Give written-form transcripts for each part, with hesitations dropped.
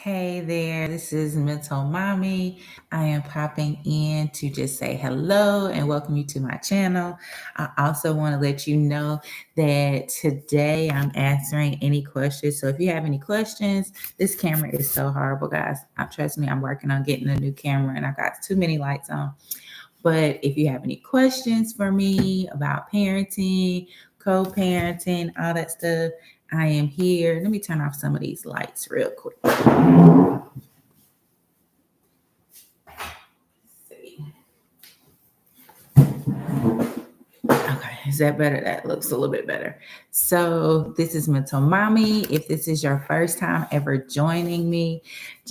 Hey there, this is Mental Mommy. I am popping in to just say hello and welcome you to my channel. I also want to let you know that today I'm answering any questions. So if you have any questions, this camera is so horrible, guys. Trust me, I'm working on getting a new camera and I've got too many lights on. But if you have any questions for me about parenting, co-parenting, all that stuff, I am here. Let me turn off some of these lights real quick. Okay, is that better? That looks a little bit better. So this is Mental Mommy. If this is your first time ever joining me,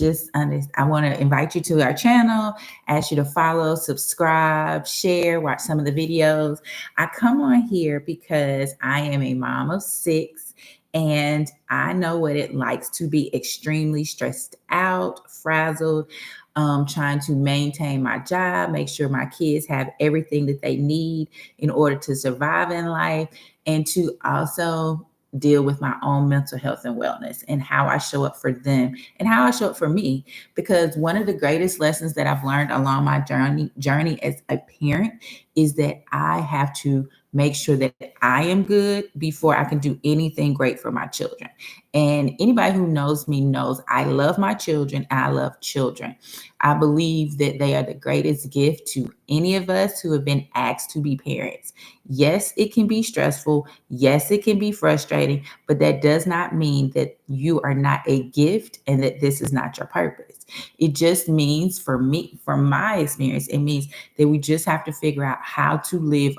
I want to invite you to our channel, ask you to follow, subscribe, share, watch some of the videos. I come on here because I am a mom of 6 and I know what it likes to be extremely stressed out, frazzled, trying to maintain my job, make sure my kids have everything that they need in order to survive in life, and to also deal with my own mental health and wellness and how I show up for them and how I show up for me. Because one of the greatest lessons that I've learned along my journey as a parent is that I have to make sure that I am good before I can do anything great for my children. And anybody who knows me knows I love my children and I love children. I believe that they are the greatest gift to any of us who have been asked to be parents. Yes, it can be stressful. Yes, it can be frustrating, but that does not mean that you are not a gift and that this is not your purpose. It just means, for me, from my experience, it means that we just have to figure out how to live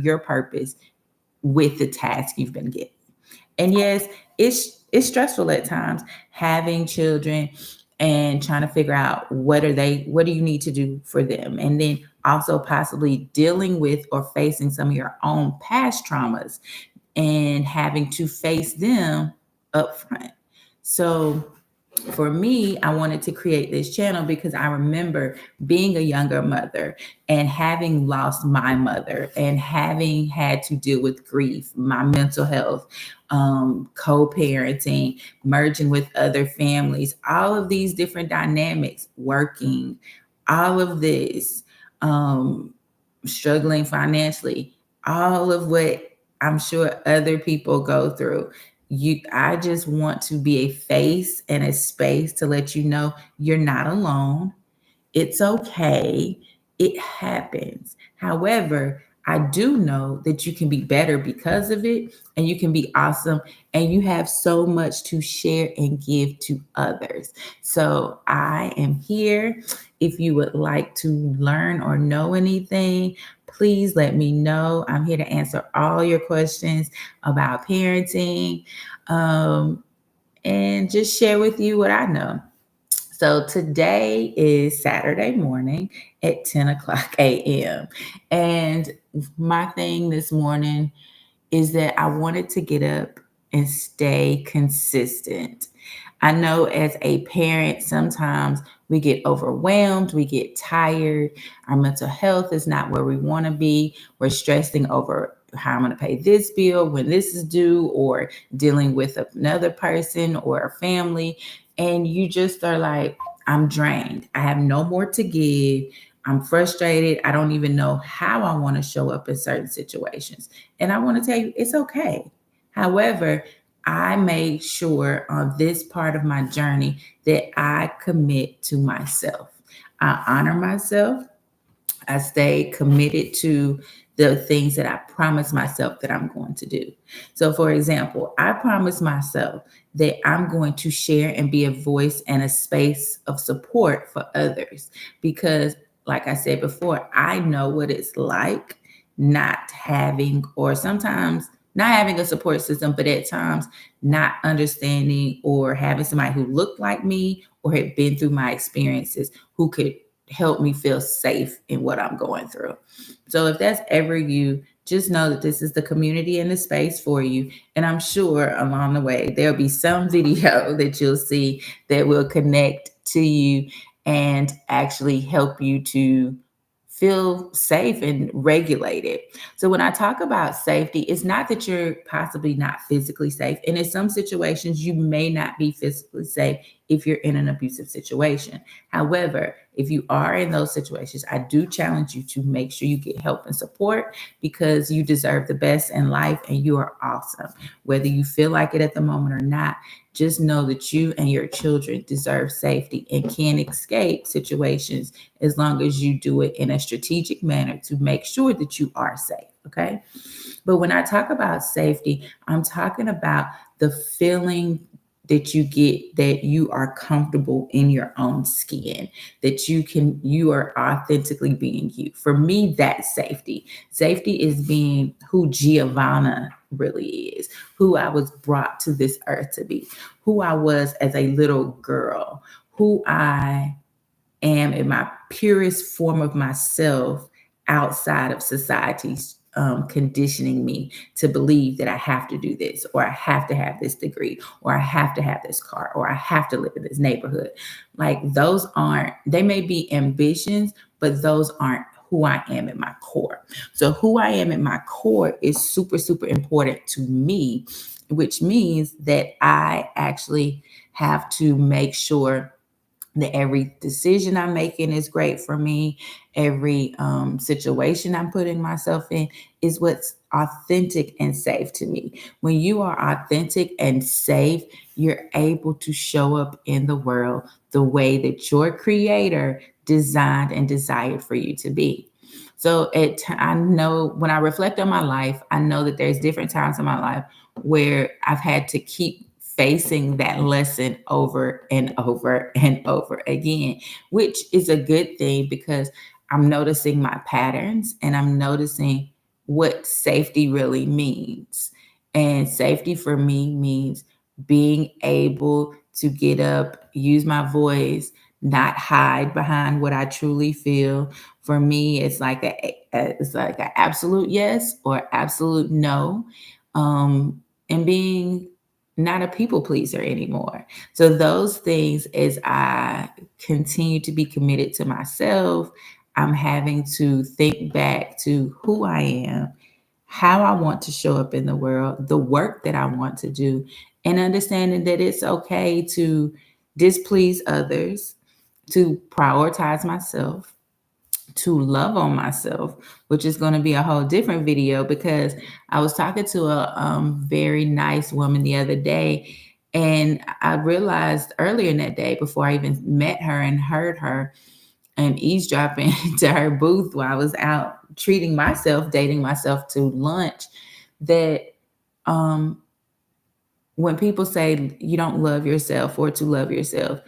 your purpose with the task you've been given. And yes, it's stressful at times having children and trying to figure out what do you need to do for them, and then also possibly dealing with or facing some of your own past traumas and having to face them up front. So for me, I wanted to create this channel because I remember being a younger mother and having lost my mother and having had to deal with grief, my mental health, co-parenting, merging with other families, all of these different dynamics, working, all of this, struggling financially, all of what I'm sure other people go through. I just want to be a face and a space to let you know you're not alone. It's okay. It happens. However, I do know that you can be better because of it, and you can be awesome, and you have so much to share and give to others. So I am here. If you would like to learn or know anything, please let me know. I'm here to answer all your questions about parenting, and just share with you what I know. So today is Saturday morning at 10 o'clock a.m. And my thing this morning is that I wanted to get up and stay consistent. I know as a parent, sometimes we get overwhelmed, we get tired, our mental health is not where we want to be. We're stressing over how I'm going to pay this bill when this is due, or dealing with another person or a family. And you just are like, I'm drained. I have no more to give. I'm frustrated. I don't even know how I want to show up in certain situations. And I want to tell you, it's okay. However, I made sure on this part of my journey that I commit to myself. I honor myself. I stay committed to the things that I promised myself that I'm going to do. So, for example, I promised myself that I'm going to share and be a voice and a space of support for others because, like I said before, I know what it's like not having, or sometimes not having a support system, but at times not understanding or having somebody who looked like me or had been through my experiences who could help me feel safe in what I'm going through. So if that's ever you, just know that this is the community and the space for you. And I'm sure along the way, there'll be some video that you'll see that will connect to you and actually help you to feel safe and regulated. So when I talk about safety, it's not that you're possibly not physically safe. And in some situations, you may not be physically safe if you're in an abusive situation. However, if you are in those situations, I do challenge you to make sure you get help and support, because you deserve the best in life and you are awesome. Whether you feel like it at the moment or not, just know that you and your children deserve safety and can escape situations as long as you do it in a strategic manner to make sure that you are safe. Okay. But when I talk about safety, I'm talking about the feeling that you get that you are comfortable in your own skin, that you are authentically being you. For me, that's safety. Safety is being who Giovanna really is, who I was brought to this earth to be, who I was as a little girl, who I am in my purest form of myself outside of society's conditioning me to believe that I have to do this, or I have to have this degree, or I have to have this car, or I have to live in this neighborhood. Like those aren't, they may be ambitions, but those aren't who I am at my core. So who I am at my core is super, super important to me, which means that I actually have to make sure that every decision I'm making is great for me. Every situation I'm putting myself in is what's authentic and safe to me. When you are authentic and safe, you're able to show up in the world the way that your creator designed and desired for you to be. So I know when I reflect on my life, I know that there's different times in my life where I've had to keep facing that lesson over and over and over again, which is a good thing because I'm noticing my patterns and I'm noticing what safety really means. And safety for me means being able to get up, use my voice, not hide behind what I truly feel. For me, it's like an absolute yes or absolute no, and being not a people pleaser anymore. So those things, as I continue to be committed to myself, I'm having to think back to who I am, how I want to show up in the world, the work that I want to do, and understanding that it's okay to displease others, to prioritize myself, to love on myself, which is going to be a whole different video because I was talking to a very nice woman the other day. And I realized earlier in that day, before I even met her and heard her and eavesdropping to her booth while I was out treating myself, dating myself to lunch, that um, when people say you don't love yourself or to love yourself,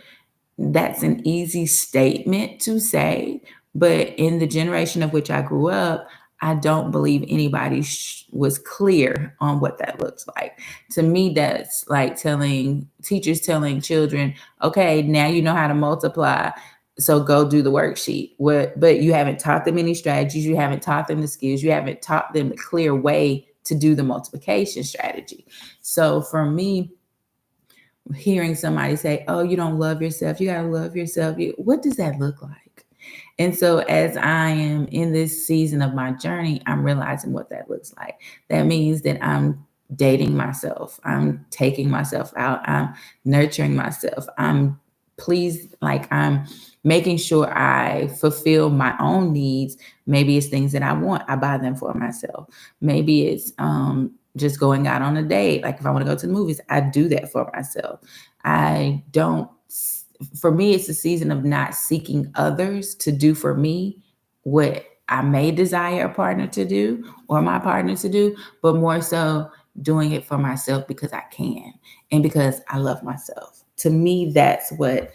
that's an easy statement to say, but in the generation of which I grew up, I don't believe anybody was clear on what that looks like. To me, that's like telling teachers telling children, okay, now you know how to multiply, so go do the worksheet. But you haven't taught them any strategies, you haven't taught them the skills, you haven't taught them the clear way to do the multiplication strategy. So for me, hearing somebody say, "Oh, you don't love yourself. You got to love yourself." What does that look like? And so, as I am in this season of my journey, I'm realizing what that looks like. That means that I'm dating myself, I'm taking myself out, I'm nurturing myself, I'm pleased, like I'm making sure I fulfill my own needs. Maybe it's things that I want, I buy them for myself. Maybe it's just going out on a date. Like if I want to go to the movies, I do that for myself. I don't, for me, it's a season of not seeking others to do for me what I may desire a partner to do or my partner to do, but more so doing it for myself because I can and because I love myself. To me, that's what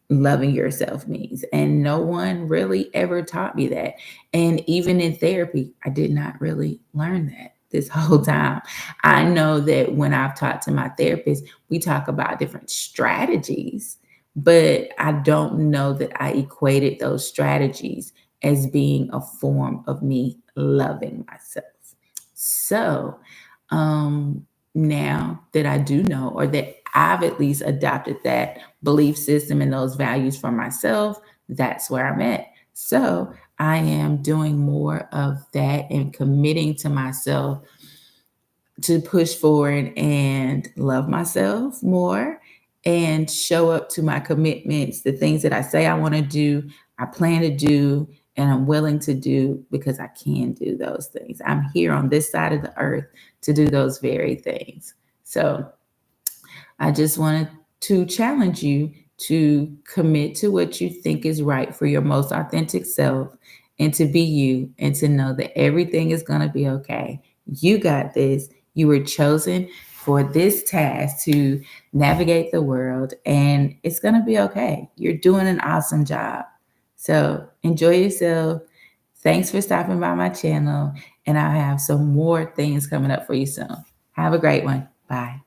loving yourself means. And no one really ever taught me that. And even in therapy, I did not really learn that this whole time. I know that when I've talked to my therapist, we talk about different strategies, but I don't know that I equated those strategies as being a form of me loving myself. So, now that I do know, or that I've at least adopted that belief system and those values for myself, that's where I'm at. So I am doing more of that and committing to myself to push forward and love myself more and show up to my commitments, the things that I say I want to do, I plan to do, and I'm willing to do because I can do those things. I'm here on this side of the earth to do those very things. So I just wanted to challenge you to commit to what you think is right for your most authentic self and to be you and to know that everything is going to be okay. You got this. You were chosen for this task to navigate the world, and it's going to be okay. You're doing an awesome job. So enjoy yourself. Thanks for stopping by my channel, and I'll have some more things coming up for you soon. Have a great one. Bye.